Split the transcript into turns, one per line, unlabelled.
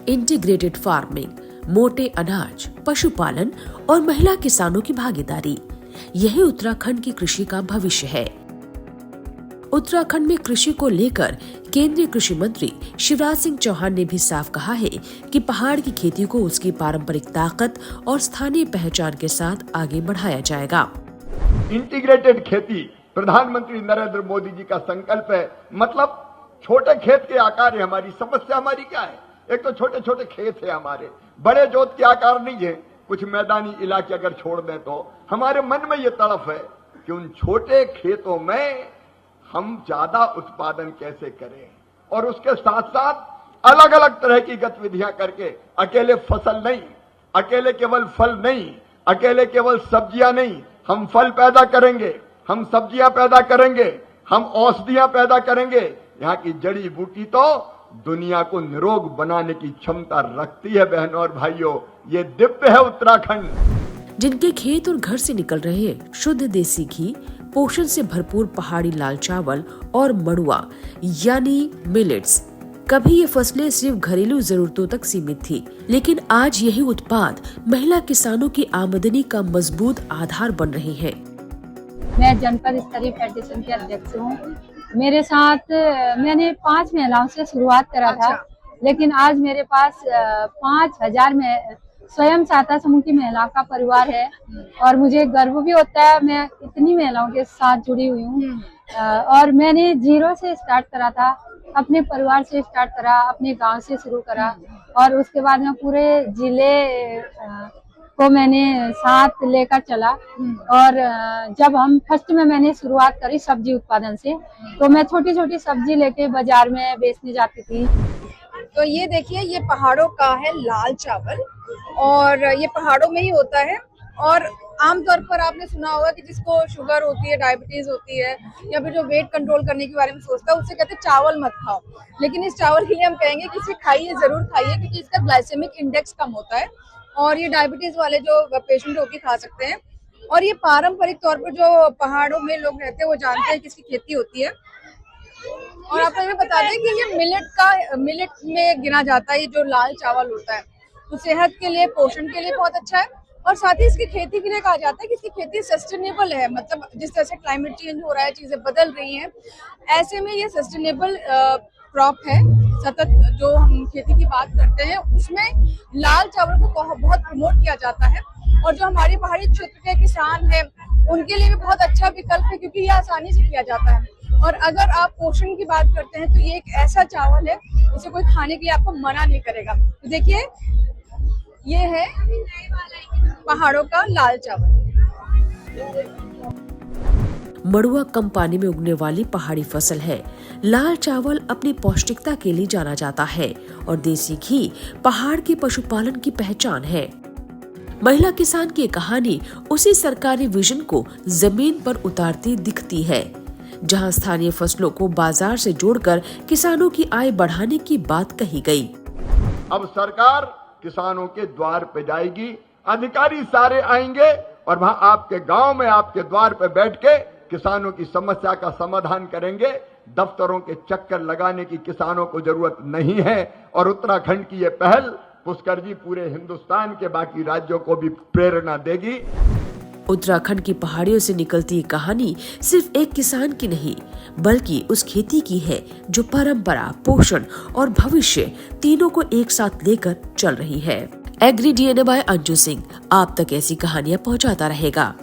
Integrated farming, मोटे अनाज, पशुपालन और महिला किसानों की भागीदारी, यही उत्तराखंड की कृषि का भविष्य है। उत्तराखंड में कृषि को लेकर केंद्रीय कृषि मंत्री शिवराज सिंह चौहान ने भी साफ कहा है कि पहाड़ की खेती को उसकी पारंपरिक ताकत और स्थानीय पहचान के साथ आगे बढ़ाया जाएगा।
इंटीग्रेटेड खेती प्रधानमंत्री नरेंद्र मोदी जी का संकल्प है। मतलब छोटे खेत के आकार है। हमारी समस्या हमारी क्या है? एक तो छोटे छोटे खेत है हमारे, बड़े जोत के आकार नहीं है। कुछ मैदानी इलाके अगर छोड़ दें तो हमारे मन में ये तड़फ है कि उन छोटे खेतों में हम ज्यादा उत्पादन कैसे करें, और उसके साथ साथ अलग अलग तरह की गतिविधियां करके, अकेले फसल नहीं, अकेले केवल फल नहीं, अकेले केवल सब्जियां नहीं, हम फल पैदा करेंगे, हम सब्जियां पैदा करेंगे, हम औषधियां पैदा करेंगे। यहाँ की जड़ी बूटी तो दुनिया को निरोग बनाने की क्षमता रखती है। बहनों और भाइयों, ये दिव्य है उत्तराखंड।
जिनके खेत और घर से निकल रहे शुद्ध देसी घी, पोषण से भरपूर पहाड़ी लाल चावल और मड़ुआ यानी मिलेट्स। कभी ये फसलें सिर्फ घरेलू जरूरतों तक सीमित थी, लेकिन आज यही उत्पाद महिला किसानों की आमदनी का मजबूत आधार बन रहे हैं।
मैं जनपद स्तरीय फेडरेशन के अध्यक्ष हूँ। मेरे साथ मैंने 5 महिलाओं से शुरुआत करा था, लेकिन आज मेरे पास 5000 में स्वयं सहायता समूह की महिलाओं का परिवार है और मुझे गर्व भी होता है। मैं इतनी महिलाओं के साथ जुड़ी हुई हूँ और मैंने 0 से स्टार्ट करा था, अपने परिवार से स्टार्ट करा, अपने गांव से शुरू करा और उसके बाद में पूरे जिले को मैंने साथ लेकर चला। और जब हम फर्स्ट में मैंने शुरुआत करी सब्जी उत्पादन से, तो मैं छोटी छोटी सब्जी लेके बाजार में बेचने जाती थी।
तो ये देखिए, ये पहाड़ों का है लाल चावल और ये पहाड़ों में ही होता है। और आमतौर पर आपने सुना होगा कि जिसको शुगर होती है, डायबिटीज होती है या फिर जो वेट कंट्रोल करने के बारे में सोचता है, उससे कहते हैं चावल मत खाओ। लेकिन इस चावल के लिए हम कहेंगे कि इसे खाइए, जरूर खाइए, क्योंकि इसका ग्लाइसेमिक इंडेक्स कम होता है और ये डायबिटीज वाले जो पेशेंट वो भी खा सकते हैं। और ये पारंपरिक तौर पर जो पहाड़ों में लोग रहते हैं वो जानते हैं कि इसकी खेती होती है। और आपको ये बता दें कि ये मिलेट में गिना जाता है। ये जो लाल चावल होता है तो सेहत के लिए, पोषण के लिए बहुत अच्छा है और साथ ही इसकी खेती के लिए कहा जाता है कि इसकी खेती सस्टेनेबल है। मतलब जिस तरह से क्लाइमेट चेंज हो रहा है, चीजें बदल रही हैं, ऐसे में ये सस्टेनेबल क्रॉप है। सतत जो हम खेती की बात करते हैं उसमें लाल चावल को बहुत प्रमोट किया जाता है और जो हमारे पहाड़ी क्षेत्र के किसान हैं उनके लिए भी बहुत अच्छा विकल्प है, क्योंकि ये आसानी से किया जाता है। और अगर आप पोषण की बात करते हैं तो ये एक ऐसा चावल है इसे कोई खाने के लिए आपको मना नहीं करेगा। तो देखिए, ये है पहाड़ों का लाल चावल।
मड़ुआ कम पानी में उगने वाली पहाड़ी फसल है। लाल चावल अपनी पौष्टिकता के लिए जाना जाता है और देसी घी पहाड़ के पशुपालन की पहचान है। महिला किसान की कहानी उसी सरकारी विजन को जमीन पर उतारती दिखती है, जहां स्थानीय फसलों को बाजार से जोड़कर किसानों की आय बढ़ाने की बात कही गई।
अब सरकार किसानों के द्वार पे जाएगी, अधिकारी सारे आएंगे और वहां आपके गांव में आपके द्वार पे बैठ के किसानों की समस्या का समाधान करेंगे। दफ्तरों के चक्कर लगाने की किसानों को जरूरत नहीं है। और उत्तराखंड की ये पहल पुष्कर जी पूरे हिंदुस्तान के बाकी राज्यों को भी प्रेरणा देगी।
उत्तराखंड की पहाड़ियों से निकलती ये कहानी सिर्फ एक किसान की नहीं, बल्कि उस खेती की है जो परंपरा, पोषण और भविष्य तीनों को एक साथ लेकर चल रही है। Agri DNA by Anju Singh आप तक ऐसी कहानियां पहुंचाता रहेगा।